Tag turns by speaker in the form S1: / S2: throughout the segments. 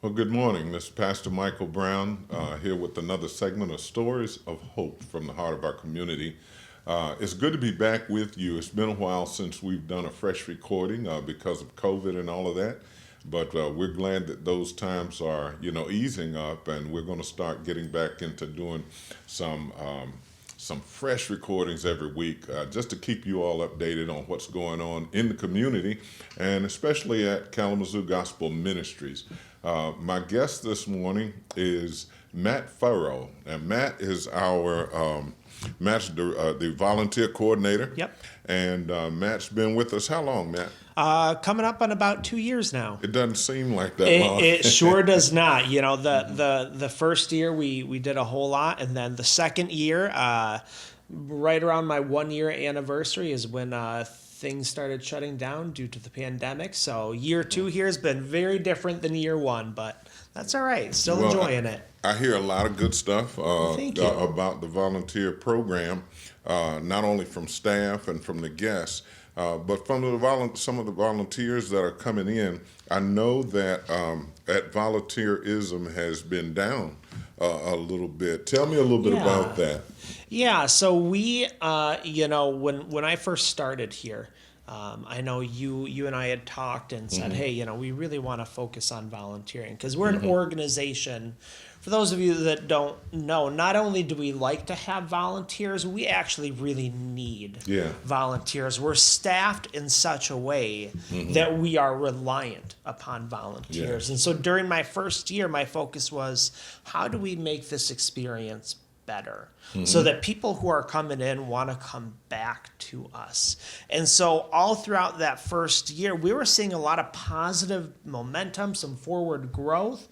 S1: Well, good morning. This is Pastor Michael Brown here with another segment of Stories of Hope from the heart of our community. It's good to be back with you. It's been a while since we've done a fresh recording because of COVID and all of that. But we're glad that those times are, easing up, and we're going to start getting back into doing some fresh recordings every week, just to keep you all updated on what's going on in the community, and especially at Kalamazoo Gospel Ministries. My guest this morning is Matt Furrow, and Matt is Matt's the volunteer coordinator.
S2: Yep.
S1: And Matt's been with us how long, Matt?
S2: Coming up on about 2 years now.
S1: It doesn't seem like that long.
S2: It sure does not. The first year we did a whole lot, and then the second year, right around my 1 year anniversary, is when things started shutting down due to the pandemic. So year two here has been very different than year one, but that's all right. Still enjoying it.
S1: I hear a lot of good stuff
S2: Thank you.
S1: About the volunteer program, not only from staff and from the guests, but from some of the volunteers that are coming in. I know that at volunteerism has been down a little bit. Tell me a little bit about that.
S2: Yeah, so we, when I first started here, I know you and I had talked and said, hey, we really want to focus on volunteering because we're an organization. For those of you that don't know, not only do we like to have volunteers, we actually really need volunteers. We're staffed in such a way that we are reliant upon volunteers. And so during my first year, my focus was, how do we make this experience better so that people who are coming in want to come back to us? And so all throughout that first year, we were seeing a lot of positive momentum, some forward growth.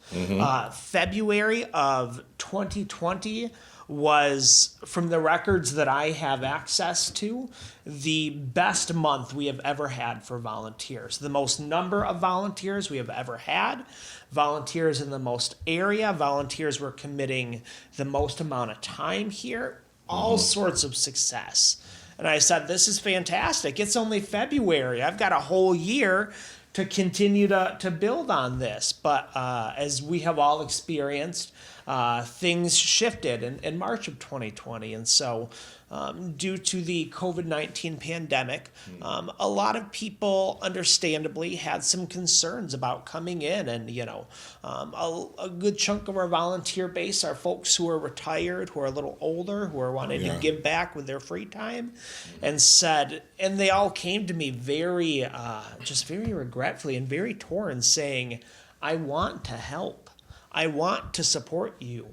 S2: February of 2020 was, from the records that I have access to, the best month we have ever had for volunteers. The most number of volunteers we have ever had. Volunteers in the most area. Volunteers were committing the most amount of time here. All sorts of success. And I said, this is fantastic. It's only February. I've got a whole year to continue to build on this. But as we have all experienced, things shifted in March of 2020. And so due to the COVID-19 pandemic, a lot of people understandably had some concerns about coming in. And, a good chunk of our volunteer base are folks who are retired, who are a little older, who are wanting to give back with their free time, and they all came to me very regretfully and very torn, saying, I want to help. I want to support you,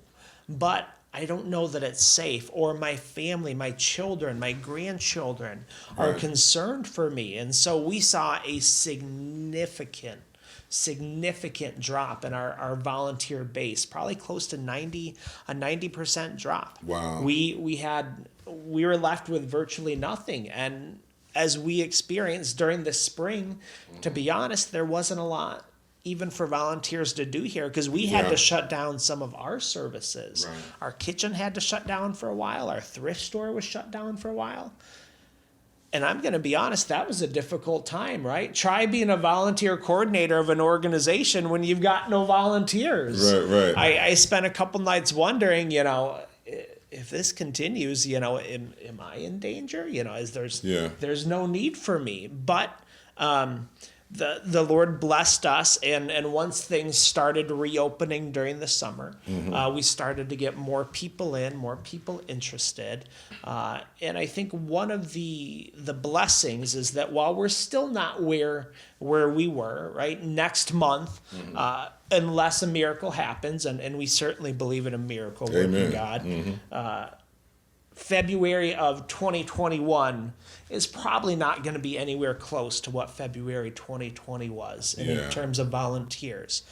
S2: but I don't know that it's safe, or my family, my children, my grandchildren are concerned for me. And so we saw a significant drop in our volunteer base, probably close to 90% drop.
S1: Wow.
S2: We were left with virtually nothing. And as we experienced during the spring, to be honest, there wasn't a lot even for volunteers to do here, because we had to shut down some of our services.
S1: Right.
S2: Our kitchen had to shut down for a while. Our thrift store was shut down for a while. And I'm going to be honest, that was a difficult time, right? Try being a volunteer coordinator of an organization when you've got no volunteers.
S1: Right.
S2: I spent a couple nights wondering, if this continues, am I in danger? There's no need for me. But the Lord blessed us, and once things started reopening during the summer, we started to get more people in, more people interested. And I think one of the blessings is that while we're still not where we were, right, next month, unless a miracle happens, and we certainly believe in a miracle working God, February of 2021 is probably not going to be anywhere close to what February 2020 was in terms of volunteers.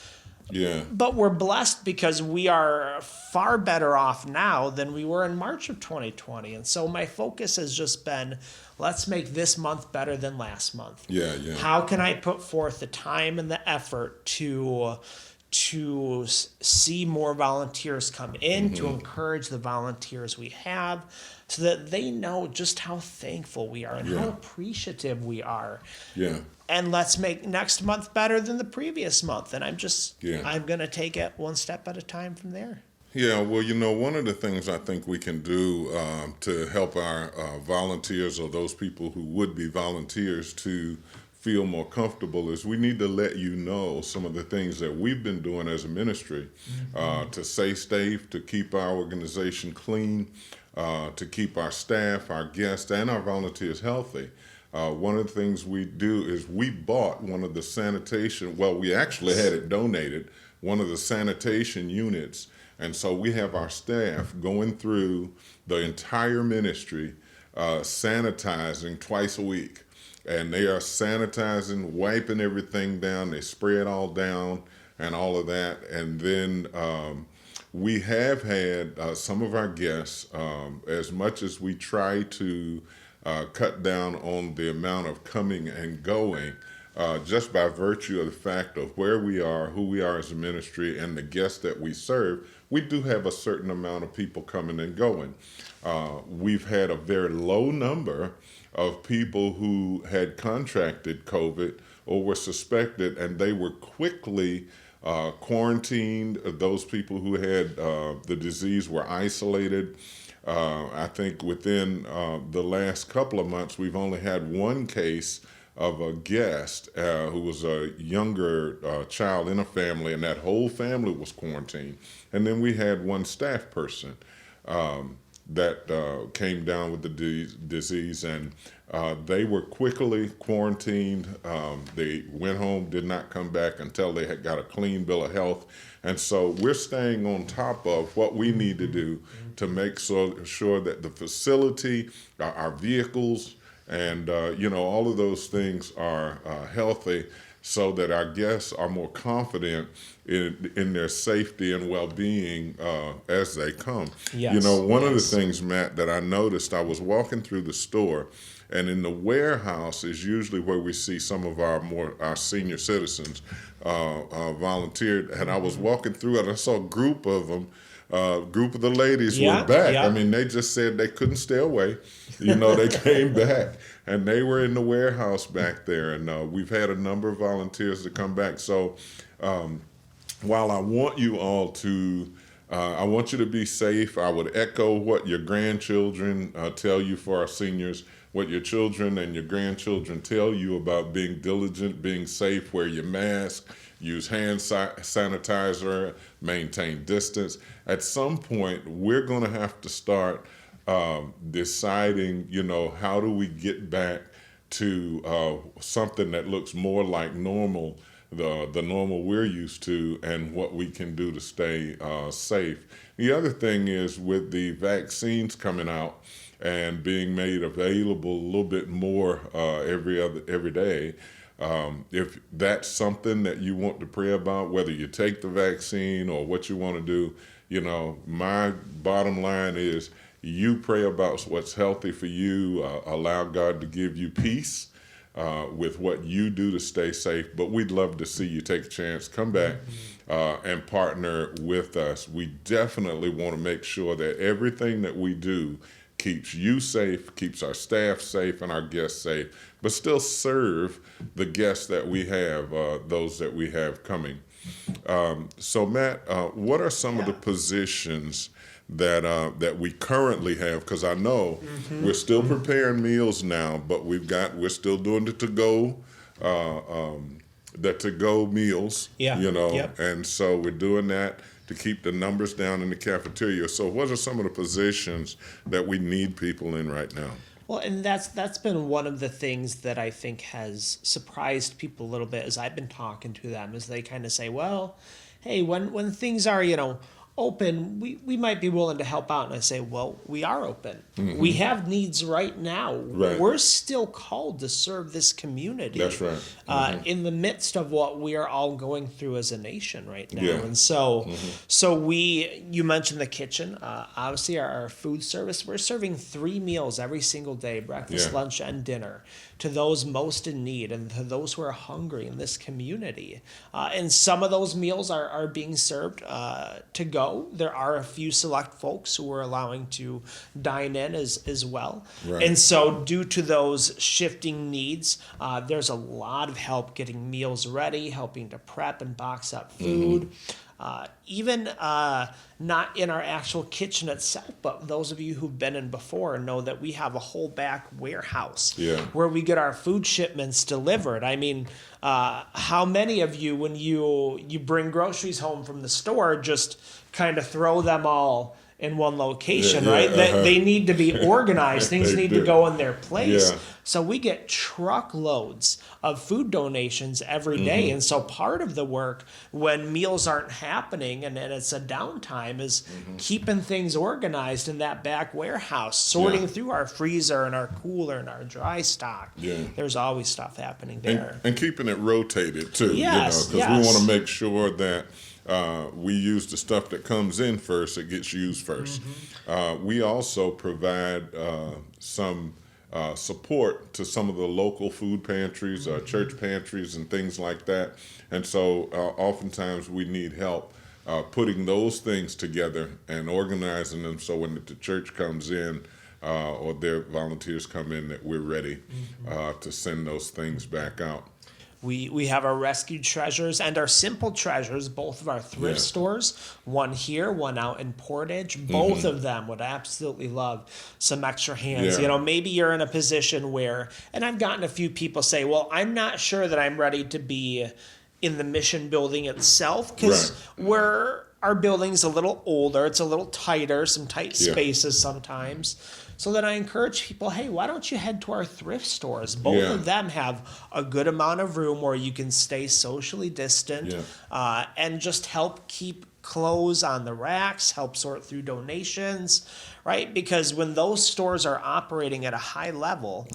S1: Yeah.
S2: But we're blessed because we are far better off now than we were in March of 2020. And so my focus has just been, let's make this month better than last month.
S1: Yeah.
S2: How can I put forth the time and the effort to to see more volunteers come in, to encourage the volunteers we have, so that they know just how thankful we are and how appreciative we are.
S1: Yeah.
S2: And let's make next month better than the previous month. And I'm going to take it one step at a time from there.
S1: Yeah, well, one of the things I think we can do to help our volunteers or those people who would be volunteers to feel more comfortable is we need to let you know some of the things that we've been doing as a ministry to stay safe, to keep our organization clean, to keep our staff, our guests, and our volunteers healthy. One of the things we do is we bought one of the we actually had it donated, one of the sanitation units. And so we have our staff going through the entire ministry, sanitizing twice a week. And they are sanitizing, wiping everything down. They spray it all down and all of that. And then we have had some of our guests, as much as we try to cut down on the amount of coming and going, just by virtue of the fact of where we are, who we are as a ministry, and the guests that we serve, we do have a certain amount of people coming and going. We've had a very low number of people who had contracted COVID or were suspected, and they were quickly quarantined. Those people who had the disease were isolated. I think within the last couple of months, we've only had one case of a guest who was a younger child in a family, and that whole family was quarantined. And then we had one staff person that came down with the disease, and they were quickly quarantined. They went home, did not come back until they had got a clean bill of health. And so we're staying on top of what we need to do to make sure that the facility, our vehicles, and all of those things are healthy, so that our guests are more confident in their safety and well-being as they come.
S2: Yes.
S1: One of the things, Matt, that I noticed, I was walking through the store, and in the warehouse is usually where we see some of our senior citizens volunteered. And I was walking through and I saw a group of them. Group of the ladies were back.
S2: Yeah.
S1: I mean, they just said they couldn't stay away. They came back, and they were in the warehouse back there. And we've had a number of volunteers to come back. So while I want you all to, I want you to be safe. I would echo what your grandchildren tell you for our seniors, what your children and your grandchildren tell you about being diligent, being safe, wear your mask, use hand sanitizer, maintain distance. At some point, we're going to have to start deciding, how do we get back to something that looks more like normal, the normal we're used to, and what we can do to stay safe. The other thing is, with the vaccines coming out and being made available a little bit more every day, if that's something that you want to pray about, whether you take the vaccine or what you want to do, my bottom line is you pray about what's healthy for you, allow God to give you peace with what you do to stay safe. But we'd love to see you take a chance, come back and partner with us. We definitely want to make sure that everything that we do keeps you safe, keeps our staff safe and our guests safe, but still serve the guests that we have, those that we have coming. So Matt, what are some of the positions that we currently have? Because I know we're still preparing meals now, but we're still doing the to-go meals, and so we're doing that to keep the numbers down in the cafeteria. So what are some of the positions that we need people in right now?
S2: Well, and that's been one of the things that I think has surprised people a little bit as I've been talking to them, is they kind of say, well, hey, when things are, open, we might be willing to help out. And I say, well, we are open. We have needs right now.
S1: Right.
S2: We're still called to serve this community.
S1: That's right.
S2: In the midst of what we are all going through as a nation right now.
S1: Yeah.
S2: And so, you mentioned the kitchen. Obviously, our food service, we're serving 3 meals every single day, breakfast,
S1: Yeah.
S2: lunch, and dinner, to those most in need and to those who are hungry in this community. And some of those meals are being served to go. There are a few select folks who are allowing to dine in as well.
S1: Right.
S2: And so due to those shifting needs, there's a lot of help getting meals ready, helping to prep and box up food. Even not in our actual kitchen itself, but those of you who've been in before know that we have a whole back warehouse
S1: Yeah.
S2: where we get our food shipments delivered. I mean, how many of you, when you bring groceries home from the store, just kind of throw them all in one location,
S1: Yeah,
S2: right?
S1: uh-huh.
S2: They need to be organized. Things
S1: They
S2: need
S1: do.
S2: to go in their place.
S1: Yeah.
S2: So we get truckloads of food donations every day. And so part of the work when meals aren't happening and it's a downtime is keeping things organized in that back warehouse, sorting
S1: Yeah.
S2: through our freezer and our cooler and our dry stock.
S1: Yeah.
S2: There's always stuff happening there.
S1: And keeping it rotated too,
S2: Yes,
S1: because
S2: yes.
S1: we want to make sure that we use the stuff that comes in first, it gets used first. We also provide some support to some of the local food pantries, church pantries, and things like that. And so oftentimes we need help putting those things together and organizing them so when the church comes in or their volunteers come in, that we're ready to send those things back out.
S2: We have our rescued treasures and our simple treasures, both of our thrift
S1: Yeah.
S2: stores, one here, one out in Portage. Both of them would absolutely love some extra hands.
S1: Yeah.
S2: You know, maybe you're in a position where, and I've gotten a few people say, well, I'm not sure that I'm ready to be in the mission building itself because our building's a little older, it's a little tighter, some tight
S1: Yeah.
S2: spaces sometimes. So then I encourage people, hey, why don't you head to our thrift stores? Both
S1: Yeah.
S2: of them have a good amount of room where you can stay socially distant and just help keep clothes on the racks, help sort through donations, right? Because when those stores are operating at a high level,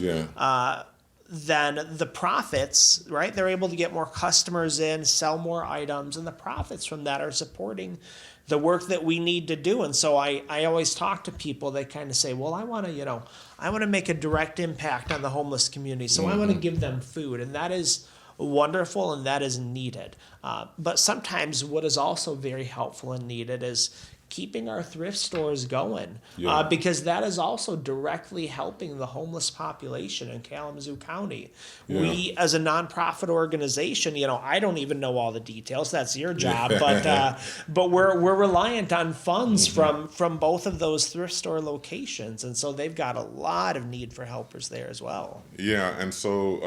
S2: then the profits, right? They're able to get more customers in, sell more items, and the profits from that are supporting the work that we need to do. And so I always talk to people, they kind of say, well, I want to make a direct impact on the homeless community. So I want to give them food. And that is wonderful and that is needed. But sometimes what is also very helpful and needed is keeping our thrift stores going because that is also directly helping the homeless population in Kalamazoo County. We, as a nonprofit organization, I don't even know all the details. That's your job, but we're reliant on funds from both of those thrift store locations, and so they've got a lot of need for helpers there as well.
S1: Yeah, and so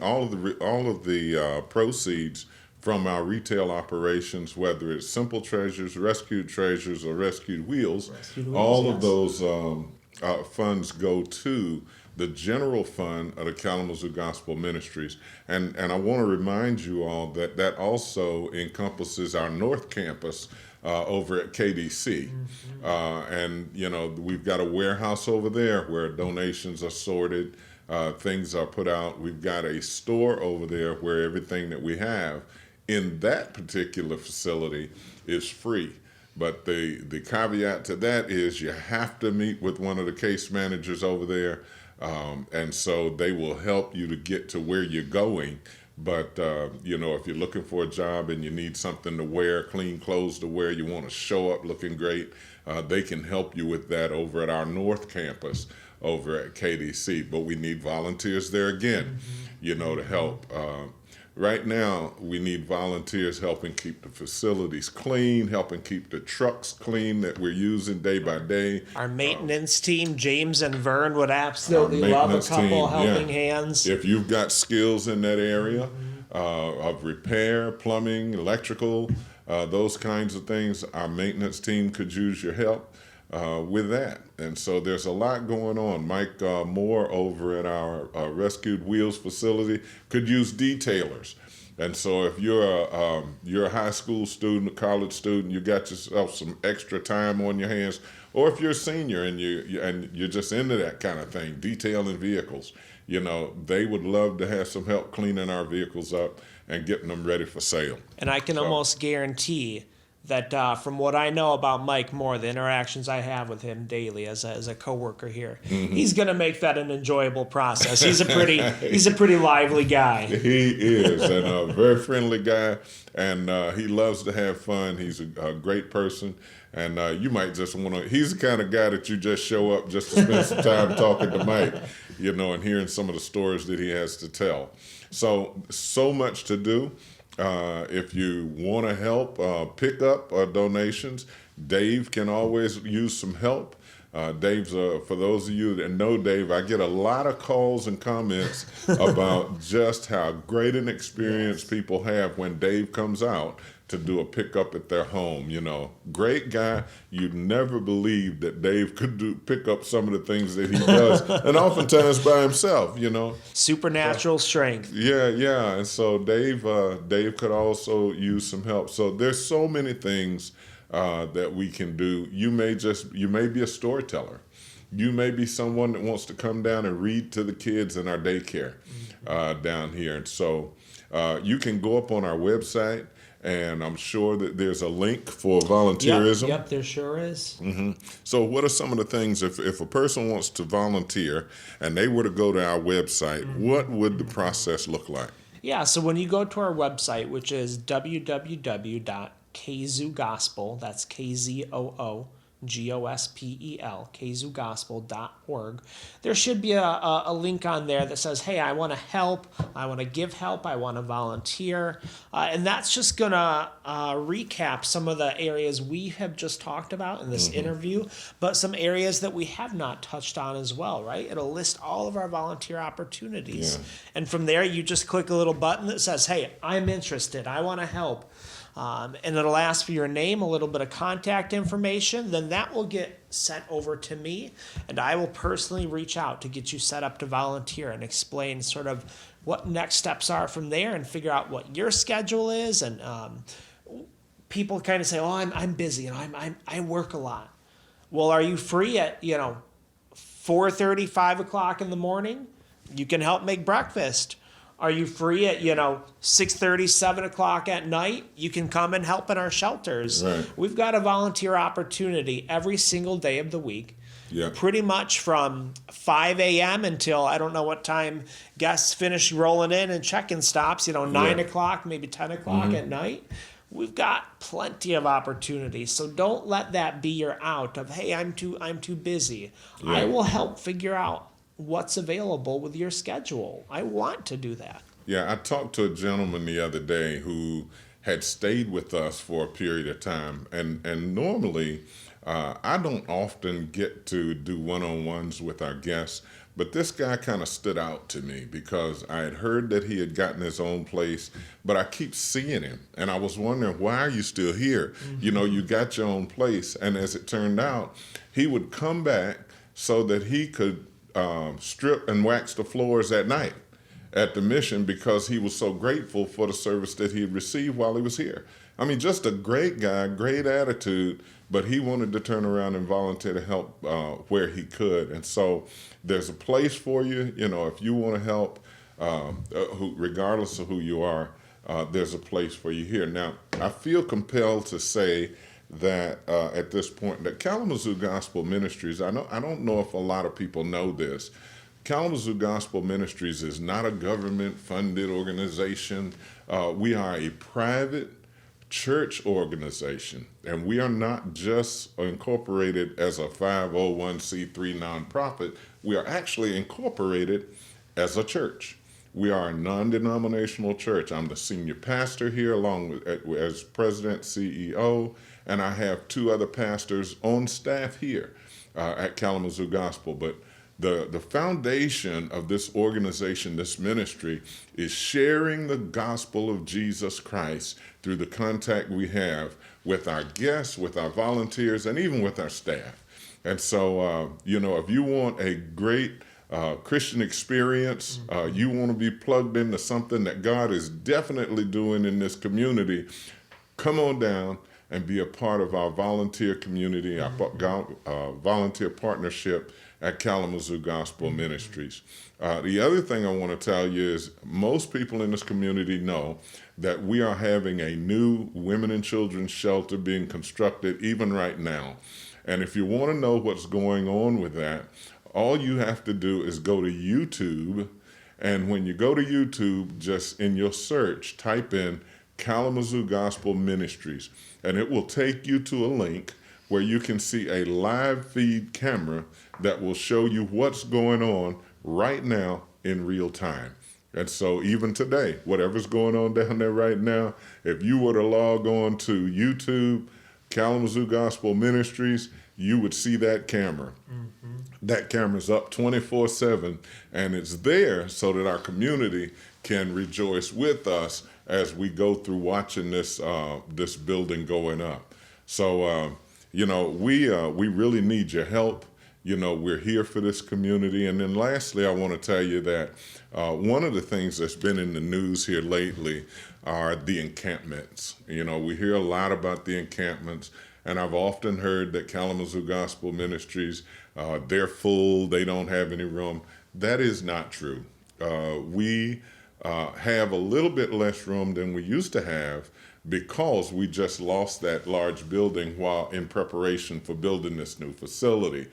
S1: all of the proceeds from our retail operations, whether it's Simple Treasures, Rescued Treasures, or Rescued Wheels, all of those funds go to the general fund of the Kalamazoo Gospel Ministries. And I want to remind you all that also encompasses our North Campus over at KDC. And, we've got a warehouse over there where donations are sorted, things are put out. We've got a store over there where everything that we have in that particular facility is free. But the caveat to that is you have to meet with one of the case managers over there. And so they will help you to get to where you're going. But, if you're looking for a job and you need something to wear, clean clothes to wear, you want to show up looking great, they can help you with that over at our North Campus over at KDC. But we need volunteers there again, to help. Right now, we need volunteers helping keep the facilities clean, helping keep the trucks clean that we're using day by day.
S2: Our maintenance team, James and Vern, would absolutely love a couple helping hands.
S1: If you've got skills in that area of repair, plumbing, electrical, those kinds of things, our maintenance team could use your help with that. And so there's a lot going on. Mike Moore over at our Rescued Wheels facility could use detailers. And so if you're a high school student, a college student, you got yourself some extra time on your hands, or if you're a senior and you're just into that kind of thing, detailing vehicles, they would love to have some help cleaning our vehicles up and getting them ready for sale.
S2: And I can almost guarantee that from what I know about Mike Moore, the interactions I have with him daily as a coworker here, he's going to make that an enjoyable process. He's a pretty lively guy.
S1: He is, and a very friendly guy, and he loves to have fun. He's a great person, and you might just want to. He's the kind of guy that you just show up just to spend some time talking to Mike, and hearing some of the stories that he has to tell. So much to do. If you want to help pick up donations, Dave can always use some help. Dave's, for those of you that know Dave, I get a lot of calls and comments about just how great an experience people have when Dave comes out to do a pickup at their home. Great guy. You'd never believe that Dave could pick up some of the things that he does, and oftentimes by himself.
S2: Supernatural strength.
S1: Yeah. And so Dave could also use some help. So there's so many things that we can do. You may be a storyteller. You may be someone that wants to come down and read to the kids in our daycare down here. And so you can go up on our website, and I'm sure that there's a link for volunteerism.
S2: Yep, there sure is.
S1: So what are some of the things, if a person wants to volunteer and they were to go to our website, what would the process look like?
S2: Yeah, so when you go to our website, which is www.kzoogospel, that's KZOOGOSPEL, kzoogospel.org, there should be a link on there that says, hey, I want to help, I want to give help, I want to volunteer. And that's just going to recap some of the areas we have just talked about in this interview, but some areas that we have not touched on as well, right? It'll list all of our volunteer opportunities. Yeah. And from there, you just click a little button that says, hey, I'm interested, I want to help. And it'll ask for your name, a little bit of contact information. Then that will get sent over to me, and I will personally reach out to get you set up to volunteer and explain sort of what next steps are from there, and figure out what your schedule is. And people kind of say, "Oh, I'm busy and I work a lot." Well, are you free at 4:30, 5 o'clock in the morning? You can help make breakfast. Are you free at 6:30, 7 o'clock at night? You can come and help in our shelters.
S1: Right.
S2: We've got a volunteer opportunity every single day of the week.
S1: Yeah.
S2: Pretty much from 5 a.m. until I don't know what time guests finish rolling in and check-in stops. 9 o'clock, maybe 10 o'clock at night. We've got plenty of opportunities. So don't let that be your out of, hey, I'm too busy. Yeah. I will help figure out what's available with your schedule. I want to do that.
S1: Yeah, I talked to a gentleman the other day who had stayed with us for a period of time, and normally I don't often get to do one-on-ones with our guests, but this guy kind of stood out to me because I had heard that he had gotten his own place, but I keep seeing him, and I was wondering, why are you still here? You got your own place, and as it turned out, he would come back so that he could strip and wax the floors at night at the mission, because he was so grateful for the service that he had received while he was here. I mean, just a great guy, great attitude, but he wanted to turn around and volunteer to help where he could. And so there's a place for you, if you want to help, regardless of who you are, there's a place for you here. Now, I feel compelled to say that at this point, that Kalamazoo Gospel Ministries, I don't know if a lot of people know this. Kalamazoo Gospel Ministries is not a government-funded organization. We are a private church organization, and we are not just incorporated as a 501c3 nonprofit. We are actually incorporated as a church. We are a non-denominational church. I'm the senior pastor here, along with as president, CEO, and I have 2 other pastors on staff here at Kalamazoo Gospel. But the foundation of this organization, this ministry, is sharing the gospel of Jesus Christ through the contact we have with our guests, with our volunteers, and even with our staff. And so, if you want a great Christian experience, you want to be plugged into something that God is definitely doing in this community, come on down and be a part of our volunteer community, our volunteer partnership at Kalamazoo Gospel Ministries. The other thing I want to tell you is most people in this community know that we are having a new women and children's shelter being constructed even right now. And if you want to know what's going on with that, all you have to do is go to YouTube. And when you go to YouTube, just in your search, type in Kalamazoo Gospel Ministries, and it will take you to a link where you can see a live feed camera that will show you what's going on right now in real time. And so even today, whatever's going on down there right now, if you were to log on to YouTube, Kalamazoo Gospel Ministries, you would see that camera. That camera's up 24/7, and it's there so that our community can rejoice with us as we go through watching this this building going up. So, we really need your help. We're here for this community. And then lastly, I want to tell you that one of the things that's been in the news here lately are the encampments. We hear a lot about the encampments, and I've often heard that Kalamazoo Gospel Ministries, they're full, they don't have any room. That is not true. We have a little bit less room than we used to have because we just lost that large building while in preparation for building this new facility.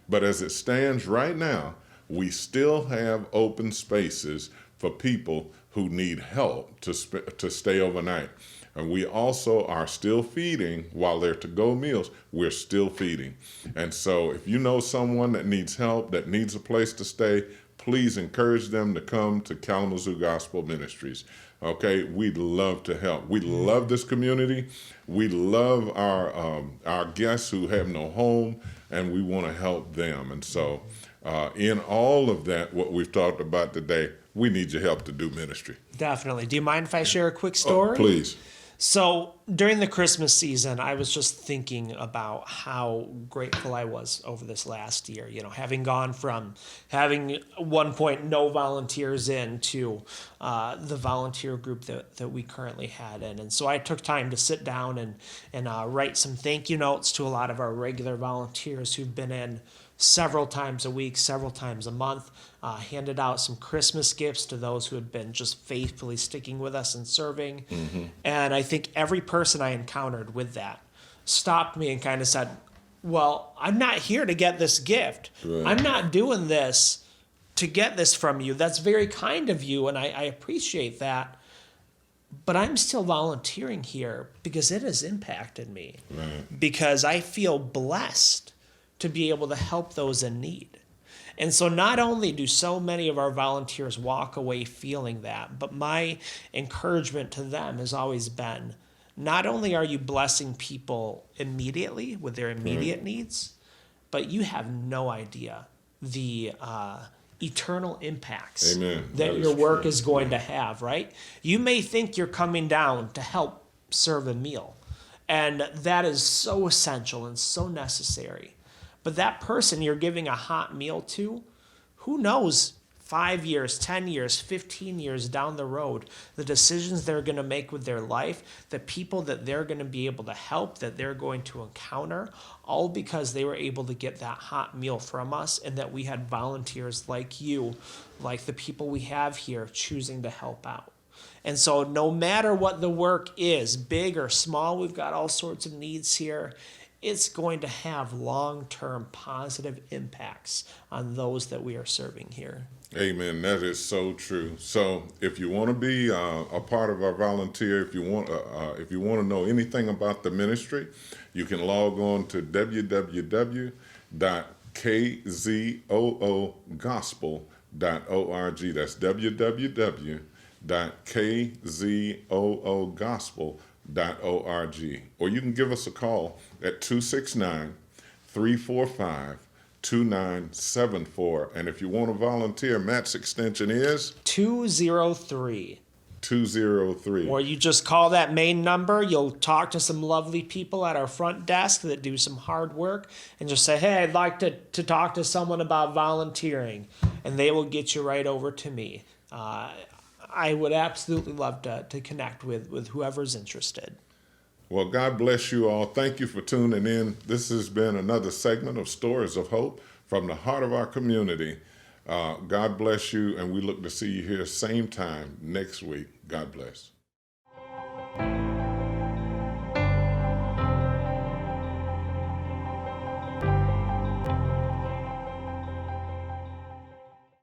S1: But as it stands right now, we still have open spaces for people who need help to stay overnight. And we also are still feeding while they're to-go meals. We're still feeding. And so if you know someone that needs help, that needs a place to stay, please encourage them to come to Kalamazoo Gospel Ministries. Okay, we'd love to help. We love this community. We love our guests who have no home, and we want to help them. And so in all of that, what we've talked about today, we need your help to do ministry.
S2: Definitely. Do you mind if I share a quick story?
S1: Oh, please.
S2: So during the Christmas season, I was just thinking about how grateful I was over this last year, having gone from having at one point no volunteers in to the volunteer group that we currently had in. And so I took time to sit down and write some thank you notes to a lot of our regular volunteers who've been in several times a week, several times a month, handed out some Christmas gifts to those who had been just faithfully sticking with us and serving. And I think every person I encountered with that stopped me and kind of said, well, I'm not here to get this gift. Right. I'm not doing this to get this from you. That's very kind of you, and I appreciate that. But I'm still volunteering here because it has impacted me. Right. Because I feel blessed to be able to help those in need. And so not only do so many of our volunteers walk away feeling that, but my encouragement to them has always been, not only are you blessing people immediately with their immediate needs, but you have no idea the eternal impacts that your work is going to have, right? You may think you're coming down to help serve a meal, and that is so essential and so necessary. But that person you're giving a hot meal to, who knows 5 years, 10 years, 15 years down the road, the decisions they're going to make with their life, the people that they're going to be able to help, that they're going to encounter, all because they were able to get that hot meal from us and that we had volunteers like you, like the people we have here, choosing to help out. And so no matter what the work is, big or small, we've got all sorts of needs here. It's going to have long-term positive impacts on those that we are serving here.
S1: Amen. That is so true. So if you want to be a part of our volunteer, if you want to know anything about the ministry, you can log on to www.kzoogospel.org. That's www.kzoogospel.org. Or you can give us a call at 269-345-2974. And if you want to volunteer, Matt's extension is
S2: 203.
S1: 203.
S2: Or you just call that main number. You'll talk to some lovely people at our front desk that do some hard work and just say, hey, I'd like to talk to someone about volunteering. and they will get you right over to me. I would absolutely love to connect with whoever's interested.
S1: Well, God bless you all. Thank you for tuning in. This has been another segment of Stories of Hope from the heart of our community. God bless you, and we look to see you here same time next week. God bless.